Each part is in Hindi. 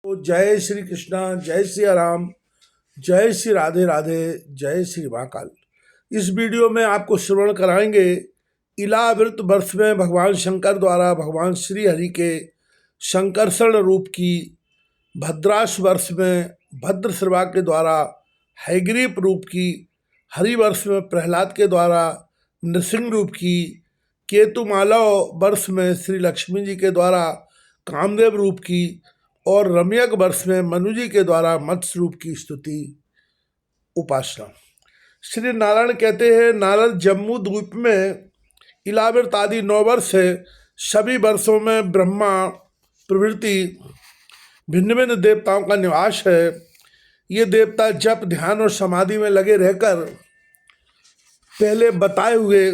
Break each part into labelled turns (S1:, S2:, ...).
S1: जय श्री कृष्णा, जय श्री राम, जय श्री राधे राधे, जय श्री महाकाल। इस वीडियो में आपको श्रवण कराएंगे इलावृत वर्ष में भगवान शंकर द्वारा भगवान श्री हरि के शंकरषण रूप की, भद्राश वर्ष में भद्रश्रवा के द्वारा हैग्रीव रूप की, हरिवर्ष में प्रहलाद के द्वारा नृसिंह रूप की, केतुमालव वर्ष में श्री लक्ष्मी जी के द्वारा कामदेव रूप की और रम्यक वर्ष में मनु जी के द्वारा मत्स्य रूप की स्तुति उपासना। श्री नारायण कहते हैं, नारद जम्मू द्वीप में इलावृत आदि 9 वर्ष है। सभी वर्षों में ब्रह्मा प्रभृति भिन्न भिन्न देवताओं का निवास है। ये देवता जप, ध्यान और समाधि में लगे रहकर पहले बताए हुए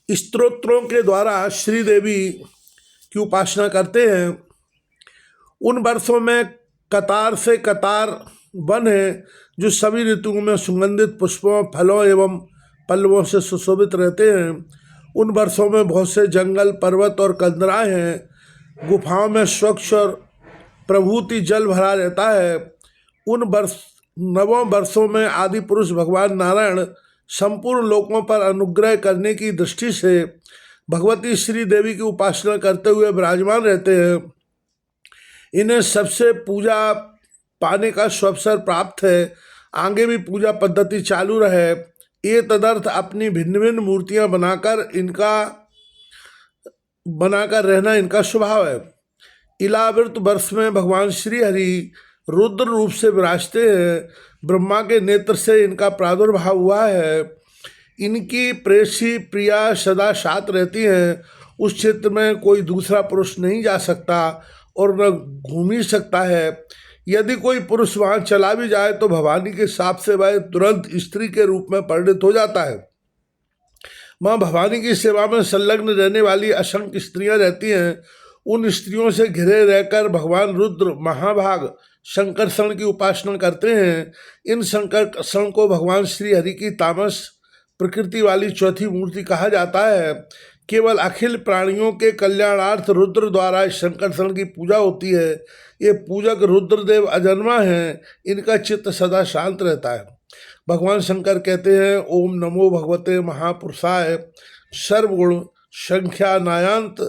S1: स्तोत्रों के द्वारा श्री देवी की उपासना करते हैं। उन वर्षों में कतार से कतार वन है जो सभी ऋतुओं में सुगंधित पुष्पों, फलों एवं पल्लवों से सुशोभित रहते हैं। उन वर्षों में बहुत से जंगल, पर्वत और कंदराएं हैं। गुफाओं में स्वच्छ और प्रभूति जल भरा रहता है। उन 9 वर्षों में आदि पुरुष भगवान नारायण संपूर्ण लोकों पर अनुग्रह करने की दृष्टि से भगवती श्री देवी की उपासना करते हुए विराजमान रहते हैं। इन्हें सबसे पूजा पाने का स्वअवसर प्राप्त है। आगे भी पूजा पद्धति चालू रहे। ये तदर्थ अपनी भिन्न भिन्न मूर्तियां बनाकर रहना इनका स्वभाव है। इलावृत वर्ष में भगवान श्री हरि रुद्र रूप से विराजते हैं। ब्रह्मा के नेत्र से इनका प्रादुर्भाव हुआ है। इनकी प्रेयसी प्रिया सदा साथ रहती हैं। उस क्षेत्र में कोई दूसरा पुरुष नहीं जा सकता और न घूम ही सकता है। यदि कोई पुरुष वहाँ चला भी जाए तो भवानी के शाप से वह तुरंत स्त्री के रूप में परिणत हो जाता है। माँ भवानी की सेवा में संलग्न रहने वाली असंख्य स्त्रियां रहती हैं। उन स्त्रियों से घिरे रहकर भगवान रुद्र महाभाग शंकरषण की उपासना करते हैं। इन शंकरषण को भगवान श्री हरि की तामस प्रकृति वाली चौथी मूर्ति कहा जाता है। केवल अखिल प्राणियों के कल्याणार्थ रुद्र द्वारा शंकरषण की पूजा होती है। ये पूजक रुद्रदेव अजन्मा हैं। इनका चित्त सदा शांत रहता है। भगवान शंकर कहते हैं, ओम नमो भगवते महापुरुषाय सर्वगुण संख्या नायांत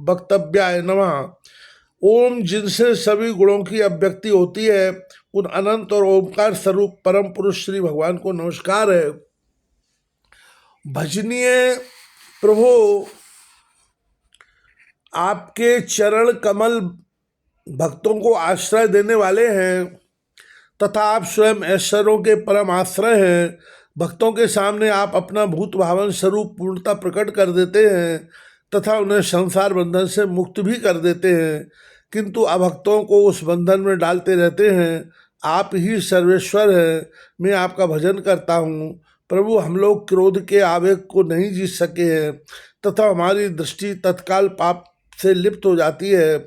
S1: वक्तव्याय नमः। ओम जिनसे सभी गुणों की अभिव्यक्ति होती है, उन अनंत और ओमकार स्वरूप परम पुरुष श्री भगवान को नमस्कार है। भजनीय प्रभु, आपके चरण कमल भक्तों को आश्रय देने वाले हैं तथा आप स्वयं ऐश्वर्यों के परम आश्रय हैं। भक्तों के सामने आप अपना भूत भावन स्वरूप पूर्णता प्रकट कर देते हैं तथा उन्हें संसार बंधन से मुक्त भी कर देते हैं, किंतु अभक्तों को उस बंधन में डालते रहते हैं। आप ही सर्वेश्वर हैं। मैं आपका भजन करता हूँ। प्रभु, हम लोग क्रोध के आवेग को नहीं जीत सके हैं तथा हमारी दृष्टि तत्काल पाप से लिप्त हो जाती है,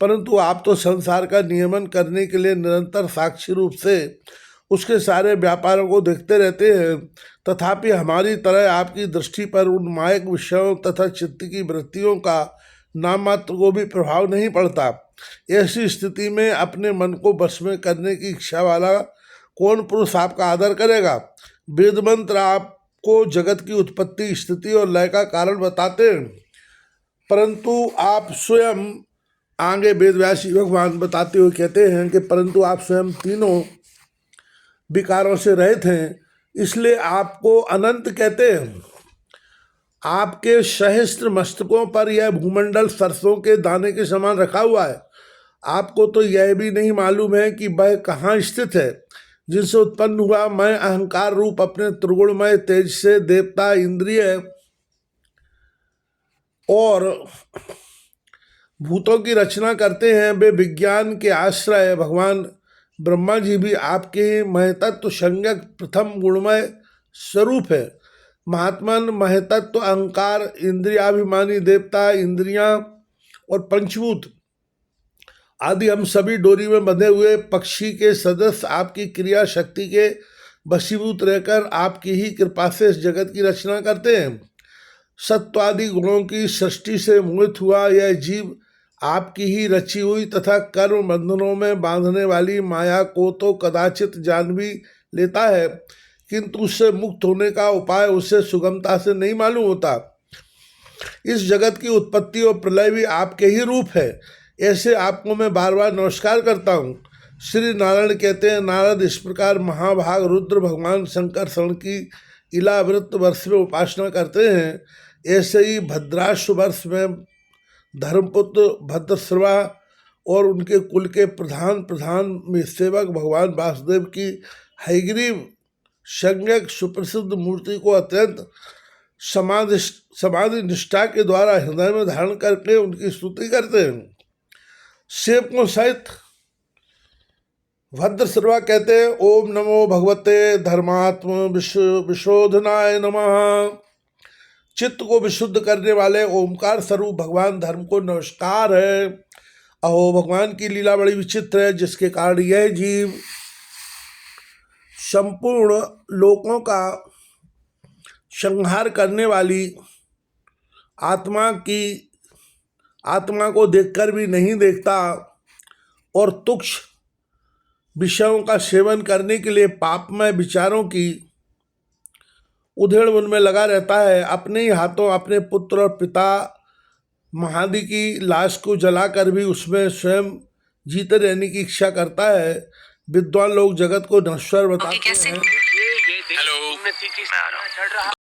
S1: परंतु आप तो संसार का नियमन करने के लिए निरंतर साक्षी रूप से उसके सारे व्यापारों को देखते रहते हैं। तथापि हमारी तरह आपकी दृष्टि पर उन मायक विषयों तथा चित्त की वृत्तियों का नाम मात्र को भी प्रभाव नहीं पड़ता। ऐसी स्थिति में अपने मन को वश में करने की इच्छा वाला कौन पुरुष आपका आदर करेगा? वेद मंत्र आपको जगत की उत्पत्ति, स्थिति और लय का कारण बताते हैं, परंतु आप स्वयं आगे वेदव्यासी भगवान बताते हुए कहते हैं कि परंतु आप स्वयं तीनों विकारों से रहित हैं, इसलिए आपको अनंत कहते हैं। आपके सहस्त्र मस्तकों पर यह भूमंडल सरसों के दाने के समान रखा हुआ है। आपको तो यह भी नहीं मालूम है कि वह कहाँ स्थित है, जिनसे उत्पन्न हुआ मैं अहंकार रूप अपने त्रिगुणमय तेज से देवता, इंद्रिय और भूतों की रचना करते हैं। वे विज्ञान के आश्रय भगवान ब्रह्मा जी भी आपके महतत्व संज्ञक प्रथम गुणमय स्वरूप है। महात्मन महतत्व अहंकार, इंद्रियाभिमानी देवता, इंद्रियां और पंचभूत आदि हम सभी डोरी में बंधे हुए पक्षी के सदस्य आपकी क्रिया शक्ति के वशीभूत रहकर आपकी ही कृपा से इस जगत की रचना करते हैं। सत्वादि गुणों की सृष्टि से मोहित हुआ यह जीव आपकी ही रची हुई तथा कर्म बंधनों में बांधने वाली माया को तो कदाचित जान भी लेता है, किंतु उससे मुक्त होने का उपाय उसे सुगमता से नहीं मालूम होता। इस जगत की उत्पत्ति और प्रलय भी आपके ही रूप है। ऐसे आपको मैं बार बार नमस्कार करता हूँ। श्री नारायण कहते हैं, नारद इस प्रकार महाभाग रुद्र भगवान शंकर शरण की इलावृत वर्ष में उपासना करते हैं। ऐसे ही भद्राश्व वर्ष में धर्मपुत्र भद्रश्रवा और उनके कुल के प्रधान में सेवक भगवान वासुदेव की हयग्रीव संज्ञक सुप्रसिद्ध मूर्ति को अत्यंत समाधि निष्ठा के द्वारा हृदय में धारण करके उनकी स्तुति करते हैं। सेवकों सहित भद्रश्रवा कहते हैं, ओम नमो भगवते धर्मात्म विशोधनाय नमः। चित्त को विशुद्ध करने वाले ओमकार स्वरूप भगवान धर्म को नमस्कार है। अहो, भगवान की लीला बड़ी विचित्र है, जिसके कारण यह जीव संपूर्ण लोकों का संहार करने वाली आत्मा को देखकर भी नहीं देखता और तुच्छ विषयों का सेवन करने के लिए पापमय विचारों की उधेड़ उनमें लगा रहता है। अपने ही हाथों अपने पुत्र और पिता महादि की लाश को जलाकर भी उसमें स्वयं जीते रहने की इच्छा करता है। विद्वान लोग जगत को नश्वर बताते हैं।